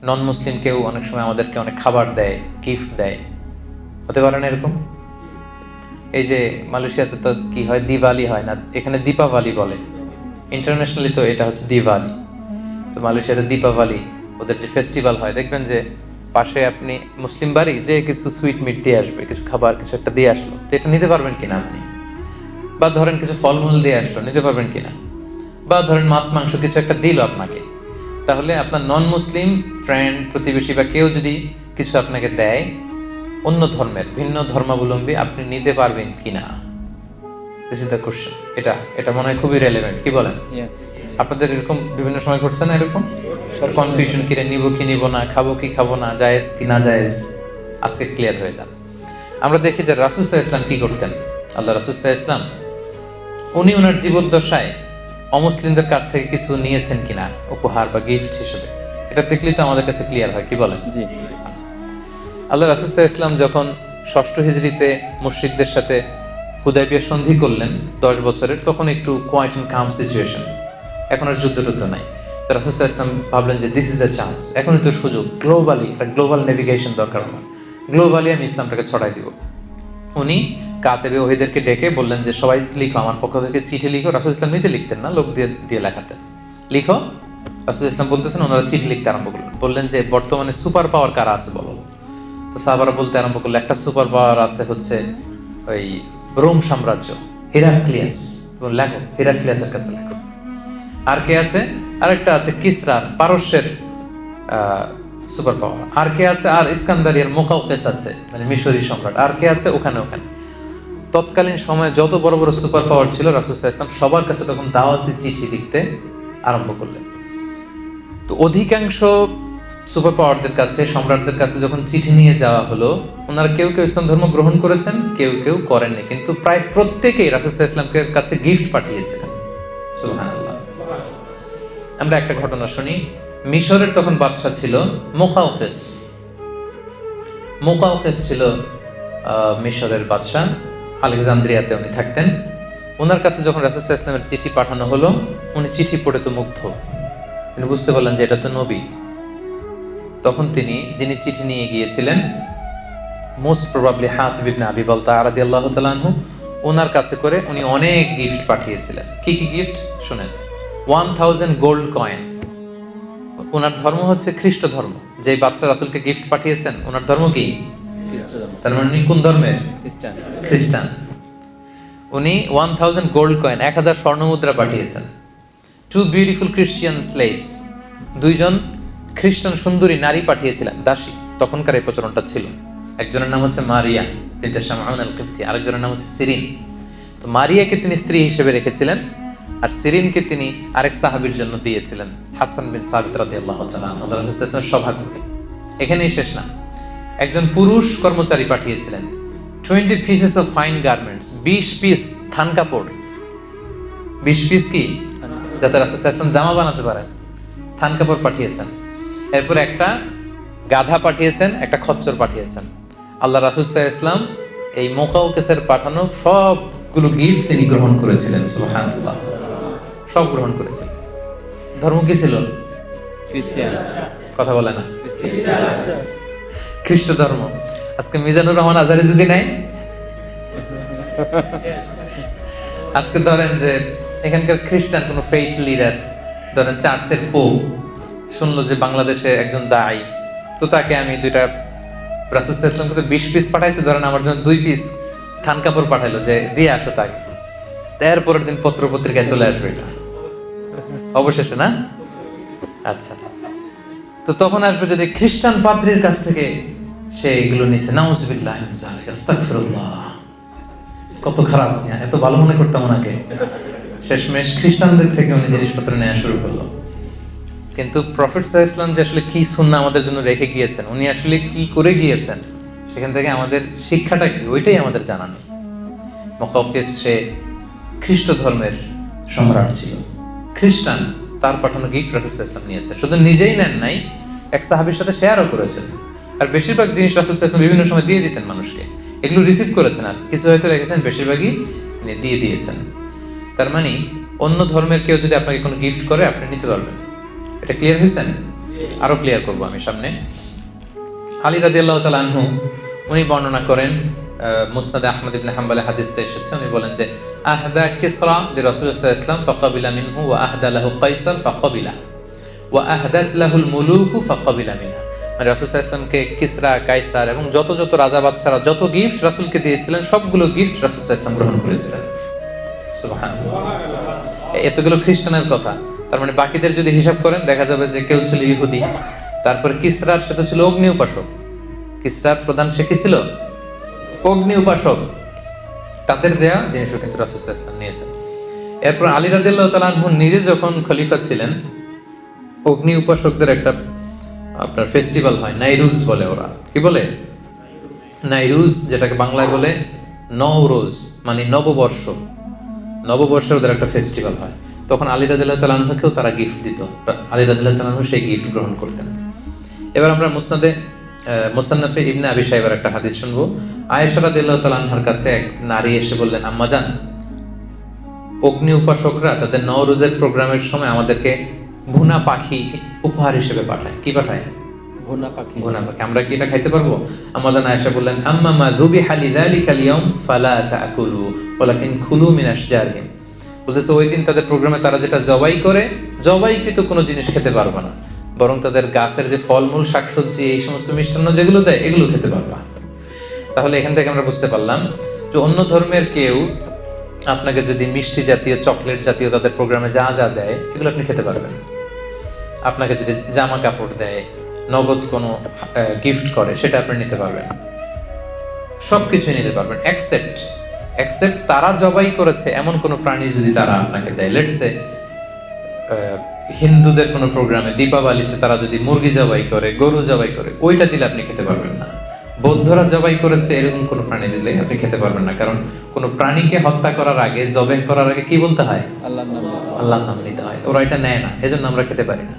নন মুসলিম কেউ অনেক সময় আমাদেরকে অনেক খাবার দেয়, গিফট দেয়, হতে পারে না এরকম? এই যে মালয়েশিয়াতে তো কি হয়, দিওয়ালি হয় না, এখানে দীপাবলি বলে, ইন্টারন্যাশনালি তো এটা হচ্ছে দিওয়ালি। তো মালয়েশিয়াতে দীপাবলি ওদের যে ফেস্টিভ্যাল হয়, দেখবেন যে পাশে আপনি মুসলিম বাড়ি যে কিছু সুইট মিট দিয়ে আসবে, কিছু খাবার কিছু একটা দিয়ে আসলো, তো এটা নিতে পারবেন কিনা আপনি? বা ধরেন কিছু ফলমূল দিয়ে আসলো, নিতে পারবেন কিনা? বা ধরেন মাছ মাংস কিছু একটা দিল আপনাকে, তাহলে আপনার নন মুসলিম ফ্রেন্ড, প্রতিবেশী বা কেউ যদি কিছু আপনাকে দেয় অন্য ধর্মের, ভিন্ন ধর্মাবলম্বী, আপনি নিতে পারবেন কিনা? This is the question. এটা মনে হয় খুবই রেলেভেন্ট, কি বলেন? আপনাদের এরকম বিভিন্ন সময় ঘটছে না এরকম কনফিউশন, কিরে নিব কি নিব না, খাবো কি খাবো না, জায়েজ কি না জায়েজ? আজকে ক্লিয়ার হয়ে যান। আমরা দেখি যে রাসূল সাল্লাল্লাহু আলাইহি ওয়াসাল্লাম কি করতেন। আল্লাহ রাসূল সাল্লাল্লাহু আলাইহি ওয়াসাল্লাম উনি ওনার জীবদ্দশায় অমুসলিমদের কাছ থেকে কিছু নিয়েছেন কিনা উপহার বা গিফট হিসেবে, এটা দেখলেই তো আমাদের কাছে ক্লিয়ার হয়, কি বলেন? জি। আচ্ছা। আল্লাহ রাসূল সাল্লাল্লাহু আলাইহি ওয়াসাল্লাম যখন ষষ্ঠ হিজরিতে মুশরিকদের সাথে হুদায়বিয়া সন্ধি করলেন 10 বছরের, তখন একটু কোয়াইট এন্ড কাম সিচুয়েশন, এখন আর যুদ্ধ টুদ্ধ নাই। তো রাসূল সাল্লাল্লাহু আলাইহি ওয়াসাল্লাম ভাবলেন যে দিস ইজ দ্য চান্স, এখনই তো সুযোগ, গ্লোবালি একটা গ্লোবাল নেভিগেশন দরকার আমার, গ্লোবালি আমি ইসলামটাকে ছড়াই দিব। উনি কাতেবে ওহিদেরকে ডেকে বললেন যে সবাই লিখো, আমার পক্ষ থেকে চিঠি লিখো। রাসূল ইসলাম নিজে লিখতেন না, লোক দিয়ে দিয়ে লেখাতেন। লিখো। রাসূল ইসলাম বলতেছেন, ওনারা চিঠি লিখতে আরম্ভ করলেন। বললেন যে বর্তমানে সুপার পাওয়ার কারা আছে বলো। তো সাহাবারা বলতে আরম্ভ করলো, একটা সুপার পাওয়ার আছে হচ্ছে ওই রোম সাম্রাজ্য, হেরাক্লিয়াস। লেখো, হেরাক্লিয়াসের কাছে লেখো। আর কে আছে? আরেকটা আছে কিসরা, পারস্যের সুপার পাওয়ার। আর কে আছে? আর ইস্কান্দারিয়ার মুকাউকেস আছে, মানে মিশরি সম্রাট। আর কে আছে? ওখানে ওখানে। তৎকালীন সময়ে যত বড় বড় সুপার পাওয়ার ছিল, রাসূল সাল্লাল্লাহু আলাইহি ওয়াসাল্লাম সবার কাছে তখন দাওয়াতি চিঠি লিখতে আরম্ভ করলেন। তো অধিকাংশ সুপার পাওয়ারদের কাছে, সম্রাটদের কাছে যখন চিঠি নিয়ে যাওয়া হলো, ওনারা কেউ কেউ ইসলাম ধর্ম গ্রহণ করেছেন, কেউ কেউ করেননি, কিন্তু প্রায় প্রত্যেকেই রাসূল সাল্লাল্লাহু আলাইহি ওয়াসাল্লামের কাছে গিফট পাঠিয়েছিলেন। সুবহানাল্লাহ। আমরা একটা ঘটনা শুনি। মিশরের তখন বাদশা ছিল মুকাউকেস। মুকাউকেস ছিল মিশরের বাদশা, আলেকজান্দ্রিয়াতে উনি থাকতেন। ওনার কাছে যখন রাসূল সাল্লাল্লাহু আলাইহি ওয়াসাল্লামের চিঠি পাঠানো হলো, উনি চিঠি পড়ে তো মুগ্ধ, তিনি বুঝতে পারলেন যে এটা তো নবী। তখন তিনি, যিনি চিঠি নিয়ে গিয়েছিলেন, মোস্ট প্রবাবলি হাতিব ইবনে আবি বালতাআ রাদিয়াল্লাহু তাআলা আনহু, ওনার কাছে করে উনি অনেক গিফট পাঠিয়েছিলেন। কি কি গিফট শুনেন। 1000 গোল্ড কয়েন। ওনার ধর্ম হচ্ছে খ্রিস্ট ধর্ম। যে বাদশা রাসূলকে গিফট পাঠিয়েছেন, ওনার ধর্ম কি? তার মানে উনি কোন ধর্মের? খ্রিস্টান। উনি 1000 গোল্ড কয়েন, 1000 স্বর্ণ মুদ্রা পাঠিয়েছেন। 2 বিউটিফুল ক্রিশ্চিয়ান স্লেভস, দুইজন খ্রিস্টান সুন্দরী নারী পাঠিয়েছিলেন, দাসী। তখনকার এই প্রচলনটা ছিল। একজনের নাম হচ্ছে মারিয়া বিনতে শামউন আল কিবতি, আরেকজনের নাম হচ্ছে সিরিন। তো মারিয়াকে তিনি স্ত্রী হিসেবে রেখেছিলেন, আর সিরিনকে তিনি আরেক সাহাবীর জন্য দিয়েছিলেন, হাসান বিন সাবিত রাদিয়াল্লাহু তাআলা আনহু, রাসূল সাল্লাল্লাহু আলাইহি ওয়াসাল্লামের সভাকবি। এখানেই শেষ না, একজন পুরুষ কর্মচারী পাঠিয়েছিলেন 20 pieces of fine garments, 20 piece থান কাপড়। 20 পিস কি? যাতে রাসূল সাল্লাল্লাহু আলাইহি ওয়াসাল্লাম জামা বানাতে পারেন, থান কাপড় পাঠিয়েছেন। এরপর একটা গাধা পাঠিয়েছেন, একটা খচ্চর পাঠিয়েছেন। আল্লাহ রাসূল সাল্লাল্লাহু আলাইহি ওয়াসাল্লাম এই মুকাউকেসের পাঠানো সবগুলো গিফট তিনি গ্রহণ করেছিলেন। সুবহানাল্লাহ, সব গ্রহণ করেছেন। ধর্ম কি ছিল? খ্রিস্টান। কথা বলে না, খ্রিস্ট ধর্ম। আজকে মিজানুর রহমান আজহারি যদি নাই, আজকে ধরেন যে এখানকার খ্রিস্টান কোন ফেইথ লিডার, ধরেন চার্চের পোপ শুনলো যে বাংলাদেশে একজন দায়ী, তো তাকে আমি দুইটা, রাসূল সাল্লাল্লাহু আলাইহি ওয়াসাল্লাম 20 পিস পাঠাইছে, ধরেন আমার জন্য 2 পিস থান কাপড় পাঠাইলো যে দিয়ে আসো তাকে। তারপরের দিন পত্র পত্রিকায় চলে আসবে এটা অবশেষে, না? আচ্ছা, তো তখন আসবে যদি খ্রিস্টান পাদ্রীর কাছ থেকে সে এগুলো নিছে, নাউযুবিল্লাহ মিন যালিক, আস্তাগফিরুল্লাহ। কত খারাপ, এত ভালো মনে করতাম ওনাকে, শেষমেশ খ্রিস্টানদের থেকে উনি জিনিসপত্র নেওয়া শুরু করলো। কিন্তু প্রফেট সাল্লাল্লাহু আলাইহি ওয়াসাল্লাম যে আসলে কি সুন্নাহ আমাদের জন্য রেখে গিয়েছেন, উনি আসলে কি করে গিয়েছেন, সেখান থেকে আমাদের শিক্ষাটা কি, ওইটাই আমাদের জানা নেই। মুকাউকেস সে খ্রিস্ট ধর্মের সম্রাট ছিল, খ্রিস্টান, তার পাঠানো গিফট রাসূল সাল্লাল্লাহু আলাইহি ওয়াসাল্লাম নিয়েছেন। শুধু নিজেই নেন নাই, এক সাহাবীর সাথে শেয়ারও করেছেন। আর বেশিরভাগ জিনিস রাসূল সাল্লাল্লাহু আলাইহি ওয়াসাল্লাম বিভিন্ন সময় দিয়ে দিতেন মানুষকে, এগুলো রিসিভ করেছেন, আর কিছু হয়তো রেখেছেন, বেশিরভাগই দিয়ে দিয়েছেন। তার মানে অন্য ধর্মের কেউ যদি আপনাকে কোনো গিফট করে, আপনি নিতে পারবেন। এটা ক্লিয়ার হয়েছেন? আরো ক্লিয়ার করব আমি সামনে। আলী রাদিয়াল্লাহু তাআলা আনহু উনি বর্ণনা করেন, মুসনাদে আহমদ ইবনে হাম্বলে হাদিসে এসেছে, উনি বলেন যে আহদা কিসরা লিরাসূলিল্লাহ সাল্লাল্লাহু আলাইহি ওয়াসাল্লাম ফাকাবিলা মিনহু ওয়া আহদা লাহু কাইসার ফাকাবিলা ওয়া আহদাত লাহুল মুলুকু ফাকাবিলা মিনহা। মানে রাসূল সাল্লাল্লাহু আলাইহি ওয়াসাল্লামকে কিসরা, কাইসার এবং যত যত রাজা বাদশারা যত গিফট রাসূলকে দিয়েছিলেন সবগুলো গিফট রাসূল সাল্লাল্লাহু আলাইহি ওয়াসাল্লাম গ্রহণ করেছিলেন। সুবহানাল্লাহ। এতগুলো খ্রিস্টানের কথা, তার মানে বাকিদের যদি হিসাব করেন দেখা যাবে যে কেউ ছিল ইহুদি, তারপর কিসরার সাথে ছিল অগ্নি উপাসক। কিসরার প্রধান সে কি ছিল? অগ্নি উপাসক। তাদের দেয়া জিনিসও কিন্তু রাসূল সাল্লাল্লাহু আলাইহি ওয়াসাল্লাম নিয়েছেন। এরপর আলী রাদিয়াল্লাহু তাআলা আনহু নিজে যখন খলিফা ছিলেন, অগ্নি উপাসকদের একটা আপনার ফেস্টিভ্যাল হয়, নাইরুজ বলে ওরা। কি বলে? নাইরুজ, যেটাকে বাংলায় বলে নওরোজ, মানে নববর্ষ। নববর্ষের ওদের একটা ফেস্টিভ্যাল হয়, তখন আলী রাদিয়াল্লাহু তাআলা আনহুকেও তারা গিফট দিত। আলী রাদিয়াল্লাহু তাআলা আনহু সেই গিফট গ্রহণ করতেন। এবার আমরা মুসান্নাফে ইবনে আবি শাইবার একটা হাদিস শুনবো। আয়েশা রাদিয়াল্লাহু তাআলা আনহার কাছে এক নারী এসে বললেন, আম্মাজান, অগ্নি উপাসকরা তাদের নওরোজের প্রোগ্রামের সময় আমাদেরকে ভুনা পাখি উপহার হিসেবে পাঠায়। কি পাঠায়? ভুনা পাখি। ভুনা পাখি। আমরা কি এটা খাইতে পারবো? আমাদের আয়েশা বললেন, আম্মা মা যুবিহা লিযালিকা আল-ইয়াওম ফালা তাকুলু ওয়ালাকিন কুলু মিন আশজারিহিম। বলতেছে ওই দিন তাদের প্রোগ্রামে তারা যেটা জবাই করে, জবাইকৃত কোনো জিনিস খেতে পারবে না, বরং তাদের গাছের যে ফলমূল, শাকসবজি, এই সমস্ত মিষ্টান্ন যেগুলো দেয় এগুলো খেতে পারবা। তাহলে এখান থেকে আমরা বুঝতে পারলাম যে অন্য ধর্মের কেউ আপনাকে যদি মিষ্টি জাতীয়, চকলেট জাতীয় তাদের প্রোগ্রামে যা যা দেয় এগুলো আপনি খেতে পারবেন। আপনাকে যদি জামা কাপড় দেয়, নগদ কোনো গিফট করে, সেটা আপনি নিতে পারবেন, সবকিছু নিতে পারবেন, এক্সেপ্ট তারা জবাই করেছে এমন কোনো প্রাণী যদি তারা আপনাকে দেয়। লেটস সে হিন্দুদের কোনো প্রোগ্রামে দীপাবলিতে তারা যদি মুরগি জবাই করে, গরু জবাই করে, ওইটা দিলে আপনি খেতে পারবেন না। বৌদ্ধরা জবাই করেছে এরকম কোনো প্রাণী দিলে আপনি খেতে পারবেন না, কারণ কোনো প্রাণীকে হত্যা করার আগে, জবাই করার আগে কি বলতে হয়? আল্লাহর নাম নিতে হয়। ওরা এটা নেয় না, এজন্য আমরা খেতে পারি না।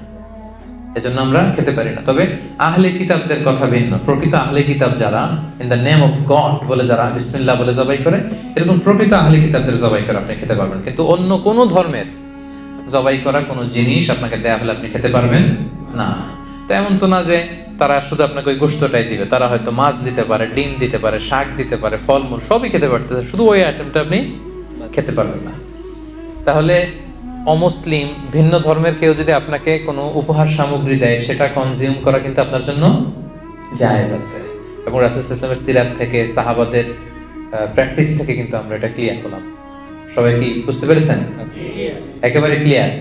তবে আহলে কিতাবদের কথা ভিন্ন। প্রকৃত আহলে কিতাব যারা in the name of god বলে, যারা বিসমিল্লাহ বলে জবাই করে, এরকম প্রকৃত আহলে কিতাবদের জবাই করে আপনি খেতে পারবেন। কিন্তু অন্য কোনো ধর্মের জবাই করা কোনো জিনিস আপনাকে দেয়া হলে আপনি খেতে পারবেন না। তো এমন তো না যে তারা শুধু আপনাকে ওই গোশতটাই দিবে, তারা হয়তো মাছ দিতে পারে, ডিম দিতে পারে, শাক দিতে পারে, ফলমূল সবই খেতে পারতেছে, শুধু ওই আইটেমটা আপনি খেতে পারবেন না। তাহলে অমুসলিম, ভিন্ন ধর্মের কেউ যদি আপনাকে কোনো উপহার সামগ্রী দেয়, সেটা কনজিউম করা কিন্তু আপনার জন্য জায়েজ আছে। এবং রাসূল সাল্লাল্লাহু আলাইহি ওয়াসাল্লামের সিরাত থেকে, সাহাবাদের প্র্যাকটিস থেকে কিন্তু আমরা এটা ক্লিয়ার করলাম। সবাই কি বুঝতে পেরেছেন? একেবারে ক্লিয়ার।